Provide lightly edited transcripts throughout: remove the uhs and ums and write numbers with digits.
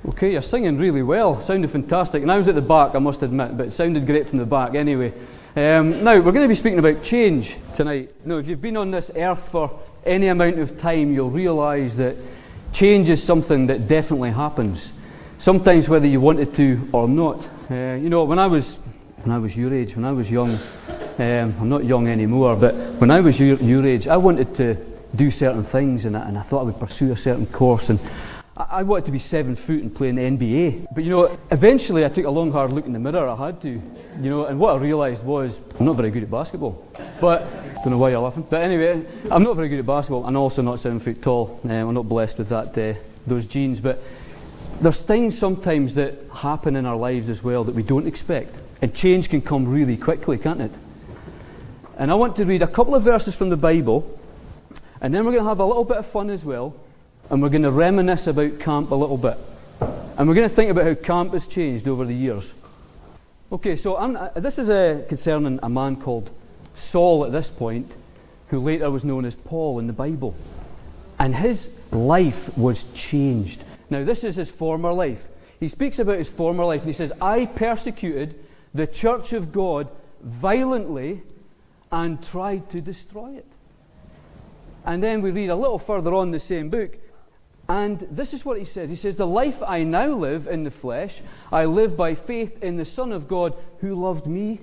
Okay, you're singing really well, sounded fantastic. And I was at the back, I must admit, but it sounded great from the back anyway. Now, we're going to be speaking about change tonight. You know, if you've been on this earth for any amount of time, you'll realise that change is something that definitely happens. Sometimes whether you wanted to or not. You know, when I was your age, when I was young, I'm not young anymore, but when I was your age, I wanted to do certain things, and I thought I would pursue a certain course, and I wanted to be 7 foot and play in the NBA. But you know, eventually I took a long hard look in the mirror, I had to, you know, and what I realised was I'm not very good at basketball. But, don't know why you're laughing, but anyway, I'm not very good at basketball, and also not 7 foot tall. I'm not blessed with that, those genes, but there's things sometimes that happen in our lives as well that we don't expect. And change can come really quickly, can't it? And I want to read a couple of verses from the Bible, and then we're going to have a little bit of fun as well. And we're going to reminisce about camp a little bit. And we're going to think about how camp has changed over the years. Okay, so this is concerning a man called Saul at this point, who later was known as Paul in the Bible. And his life was changed. Now, this is his former life. He speaks about his former life, and he says, I persecuted the church of God violently and tried to destroy it. And then we read a little further on in the same book, and this is what he says. He says, the life I now live in the flesh, I live by faith in the Son of God who loved me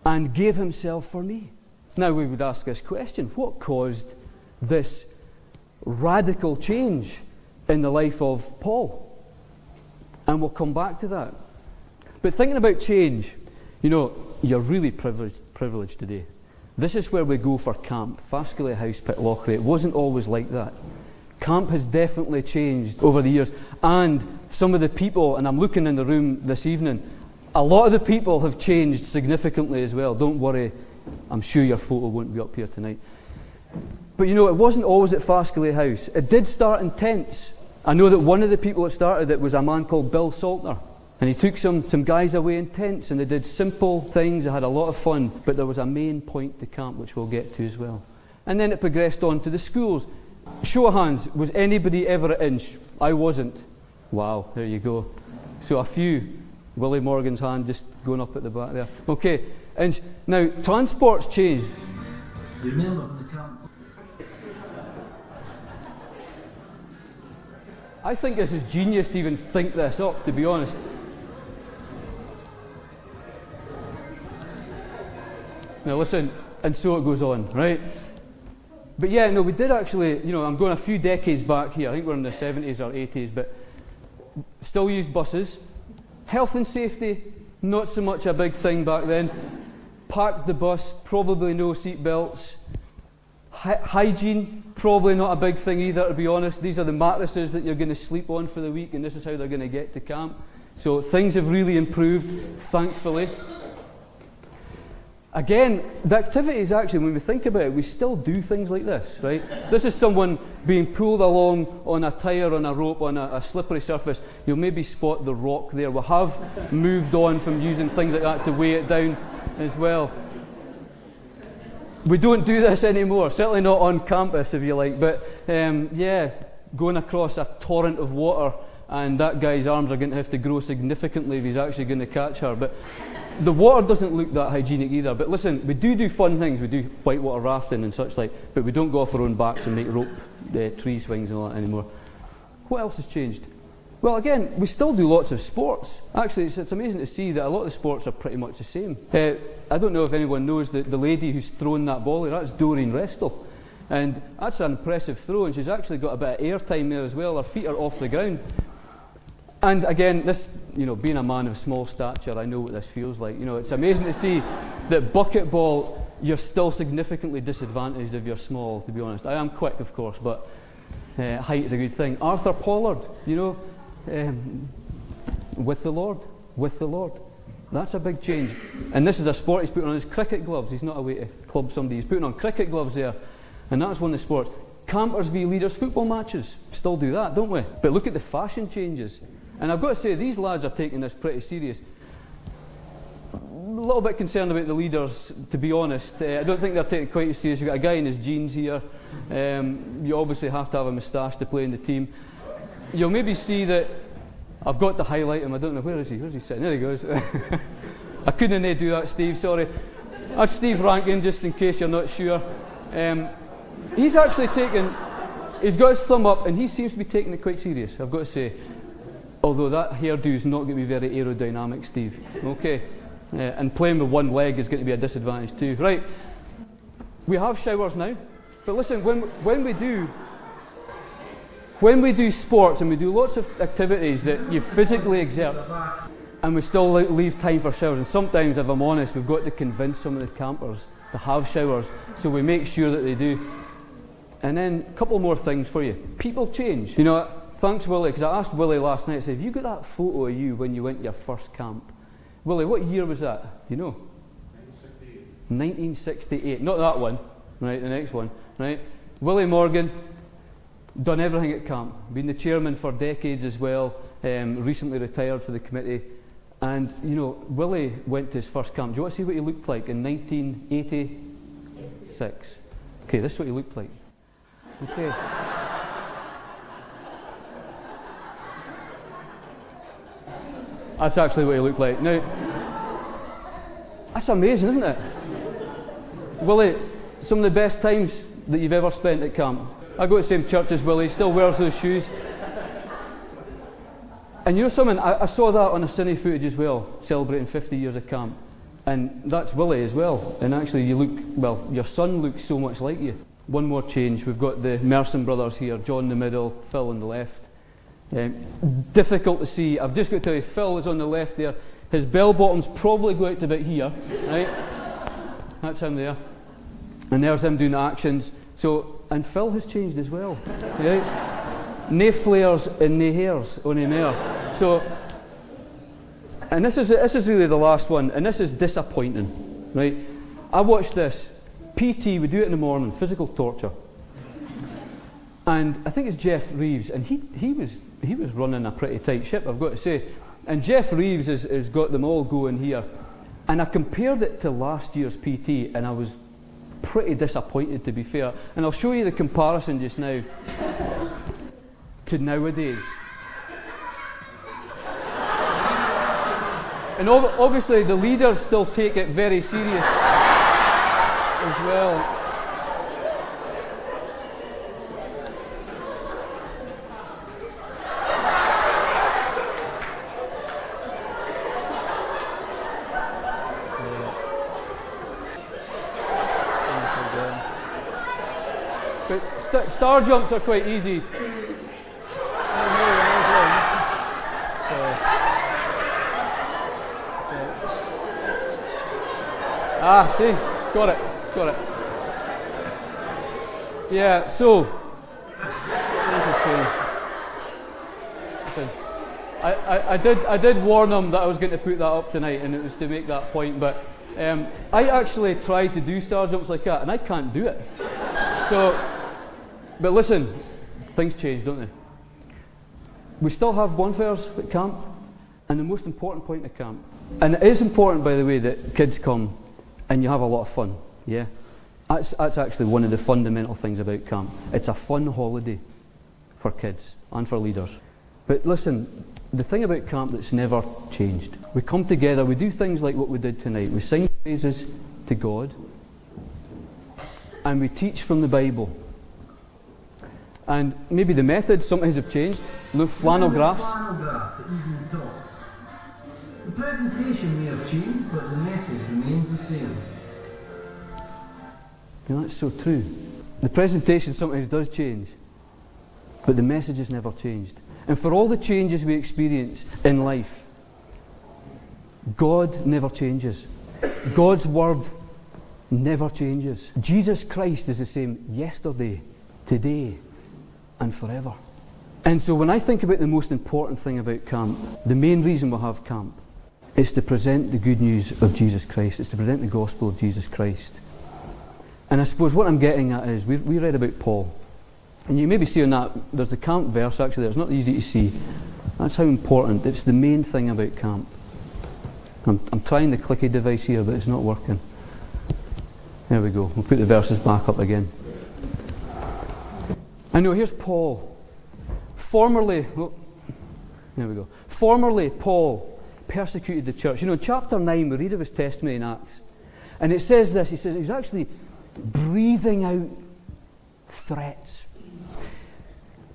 and gave himself for me. Now we would ask this question, what caused this radical change in the life of Paul? And we'll come back to that. But thinking about change, you know, you're really privileged today. This is where we go for camp, Fascally House, Pitlochry. It wasn't always like that. Camp has definitely changed over the years, and some of the people, and I'm looking in the room this evening, a lot of the people have changed significantly as well. Don't worry, I'm sure your photo won't be up here tonight. But you know, it wasn't always at Fascally House. It did start in tents. I know that one of the people that started it was a man called Bill Saltner, and he took some guys away in tents, and they did simple things, they had a lot of fun, but there was a main point to camp, which we'll get to as well. And then it progressed on to the schools. Show of hands, was anybody ever at Inch? I wasn't. Wow, there you go. So a few. Willie Morgan's hand just going up at the back there. Okay, Inch. Now, transport's changed. You remember when the camp? I think this is genius to even think this up, to be honest. Now listen, and so it goes on, right? But yeah, no, we did actually, you know, I'm going a few decades back here. I think we're in the 70s or 80s, but still used buses. Health and safety, not so much a big thing back then. Parked the bus, probably no seat belts. Hygiene, probably not a big thing either, to be honest. These are the mattresses that you're going to sleep on for the week, and this is how they're going to get to camp. So things have really improved, thankfully. Again, the activities actually, when we think about it, we still do things like this, right? This is someone being pulled along on a tyre, on a rope, on a slippery surface. You'll maybe spot the rock there. We have moved on from using things like that to weigh it down as well. We don't do this anymore, certainly not on campus, if you like, but yeah, going across a torrent of water, and that guy's arms are going to have to grow significantly if he's actually going to catch her. But the water doesn't look that hygienic either. But listen, we do fun things. We do whitewater rafting and such like, but we don't go off our own backs and make rope tree swings and all that anymore. What else has changed? Well, again, we still do lots of sports. Actually, it's amazing to see that a lot of the sports are pretty much the same. I don't know if anyone knows the lady who's thrown that ball there. That's Doreen Restle. And that's an impressive throw, and she's actually got a bit of air time there as well. Her feet are off the ground. And again, this, you know, being a man of small stature, I know what this feels like. You know, it's amazing to see that bucket ball, you're still significantly disadvantaged if you're small, to be honest. I am quick, of course, but height is a good thing. Arthur Pollard, you know, with the Lord. That's a big change. And this is a sport he's putting on his cricket gloves. He's not away to club somebody. He's putting on cricket gloves there. And that's one of the sports. Campers v Leaders football matches. Still do that, don't we? But look at the fashion changes. And I've got to say, these lads are taking this pretty serious. A little bit concerned about the Leaders, to be honest. I don't think they're taking it quite as serious. You've got a guy in his jeans here. You obviously have to have a moustache to play in the team. You'll maybe see that I've got to highlight him. I don't know, where is he? Where's he sitting? There he goes. I couldn't do that, Steve, sorry. That's Steve Rankin, just in case you're not sure. He's actually he's got his thumb up, and he seems to be taking it quite serious, I've got to say. Although that hairdo's not going to be very aerodynamic, Steve. Okay. And playing with one leg is going to be a disadvantage too. Right. We have showers now. But listen, when we do sports and we do lots of activities that you physically exert, and we still leave time for showers, and sometimes, if I'm honest, we've got to convince some of the campers to have showers, so we make sure that they do. And then a couple more things for you. People change. You know, thanks Willie, because I asked Willie last night, I said, have you got that photo of you when you went to your first camp? Willie, what year was that? You know? 1968. Not that one, right, the next one, right? Willie Morgan, done everything at camp, been the chairman for decades as well, recently retired for the committee. And, you know, Willie went to his first camp. Do you want to see what he looked like in 1986? Okay, this is what he looked like. Okay. That's actually what he looked like. Now, that's amazing, isn't it? Willie, some of the best times that you've ever spent at camp. I go to the same church as Willie, still wears those shoes. And you know something, I saw that on a cine footage as well, celebrating 50 years of camp. And that's Willie as well. And actually you look, well, your son looks so much like you. One more change, we've got the Merson brothers here, John in the middle, Phil on the left. Difficult to see, I've just got to tell you, Phil is on the left there. His bell bottoms probably go out to about here, right? That's him there. And there's him doing the actions. So, and Phil has changed as well, right? Nae flares and nae hairs on him there. So, and this is really the last one, and this is disappointing, right? I watched this. PT, we do it in the morning, physical torture. And I think it's Jeff Reeves, and he was running a pretty tight ship, I've got to say. And Jeff Reeves has got them all going here. And I compared it to last year's PT, and I was pretty disappointed, to be fair. And I'll show you the comparison just now to nowadays. And obviously the leaders still take it very serious as well. But star jumps are quite easy. See, it's got it. Yeah, so listen, I did warn them that I was going to put that up tonight, and it was to make that point. But I actually tried to do star jumps like that, and I can't do it. So, but listen, things change, don't they? We still have bonfires at camp, and the most important point at camp, and it is important, by the way, that kids come and you have a lot of fun. Yeah, that's actually one of the fundamental things about camp. It's a fun holiday for kids and for leaders. But listen, the thing about camp that's never changed, we come together, we do things like what we did tonight. We sing praises to God, and we teach from the Bible. And maybe the methods sometimes have changed. No flannel graphs. Flannel graph that even talks. The presentation may have changed, but the message remains the same. You know, that's so true. The presentation sometimes does change, but the message has never changed. And for all the changes we experience in life, God never changes. God's word never changes. Jesus Christ is the same yesterday, today, and forever. And so when I think about the most important thing about camp, the main reason we have camp is to present the good news of Jesus Christ. It's to present the gospel of Jesus Christ. And I suppose what I'm getting at is, we read about Paul. And you maybe see on that, there's the camp verse actually there. It's not easy to see. That's how important. It's the main thing about camp. I'm trying the clicky device here, but it's not working. There we go. We'll put the verses back up again. I know, here's Paul. Formerly, There we go. Formerly, Paul persecuted the church. In chapter 9, we read of his testimony in Acts. And it says this, he says he's actually breathing out threats.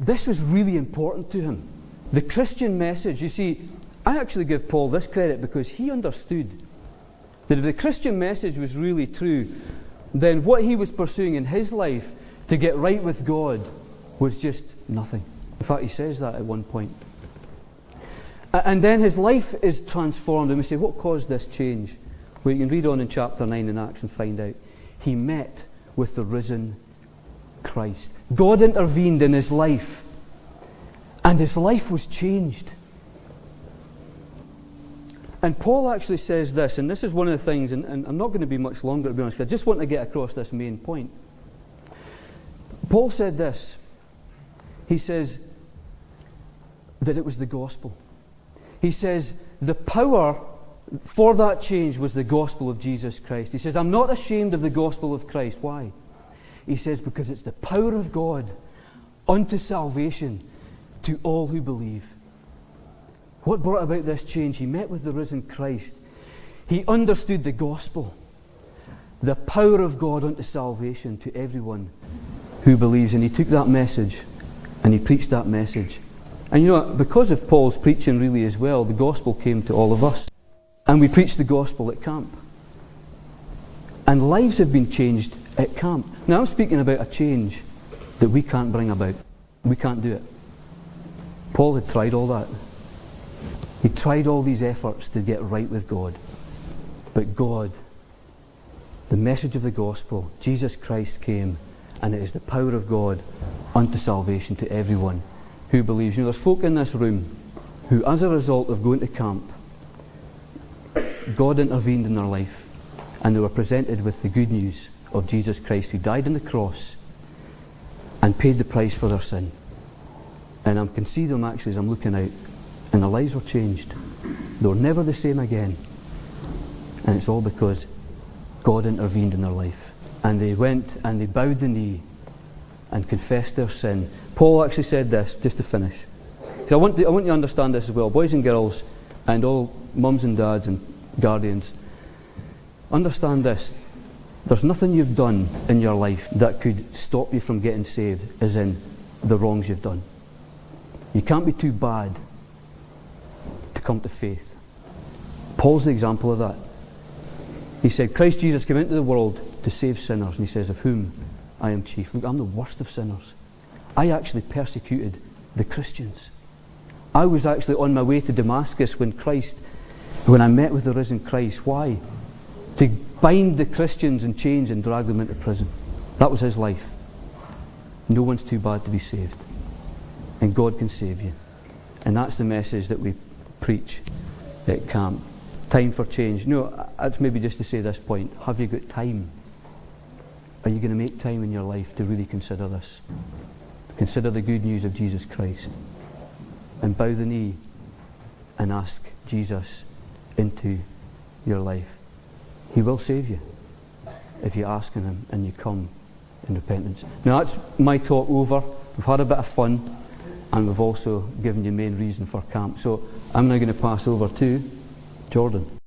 This was really important to him. The Christian message, you see, I actually give Paul this credit because he understood that if the Christian message was really true, then what he was pursuing in his life to get right with God was just nothing. In fact, he says that at one point. And then his life is transformed, and we say, what caused this change? Well, you can read on in chapter 9 in Acts and find out. He met with the risen Christ. God intervened in his life, and his life was changed. And Paul actually says this, and this is one of the things, and I'm not going to be much longer, to be honest. I just want to get across this main point. Paul said this. He says that it was the gospel. He says the power for that change was the gospel of Jesus Christ. He says, I'm not ashamed of the gospel of Christ. Why? He says, because it's the power of God unto salvation to all who believe. What brought about this change? He met with the risen Christ. He understood the gospel, the power of God unto salvation to everyone who believes. And he took that message and he preached that message. And because of Paul's preaching really as well, the gospel came to all of us. And we preached the gospel at camp. And lives have been changed at camp. Now I'm speaking about a change that we can't bring about. We can't do it. Paul had tried all that. He tried all these efforts to get right with God. But God, the message of the gospel, Jesus Christ came, and it is the power of God unto salvation to everyone who believes. There's folk in this room who, as a result of going to camp, God intervened in their life, and they were presented with the good news of Jesus Christ, who died on the cross and paid the price for their sin. And I can see them actually as I'm looking out, and their lives were changed. They were never the same again. And it's all because God intervened in their life. And they went and they bowed the knee and confessed their sin. Paul actually said this, just to finish. Because I want you to understand this as well, boys and girls, and all mums and dads and guardians. Understand this. There's nothing you've done in your life that could stop you from getting saved, as in the wrongs you've done. You can't be too bad to come to faith. Paul's the example of that. He said, Christ Jesus came into the world to save sinners, and he says, of whom I am chief. Look, I'm the worst of sinners. I actually persecuted the Christians. I was actually on my way to Damascus when I met with the risen Christ. Why? To bind the Christians in chains and drag them into prison. That was his life. No one's too bad to be saved. And God can save you. And that's the message that we preach at camp. Time for change. That's maybe just to say this point. Have you got time? Are you going to make time in your life to really consider this? Consider the good news of Jesus Christ. And bow the knee and ask Jesus into your life. He will save you if you ask him and you come in repentance. Now that's my talk over. We've had a bit of fun, and we've also given you main reason for camp. So I'm now going to pass over to Jordan.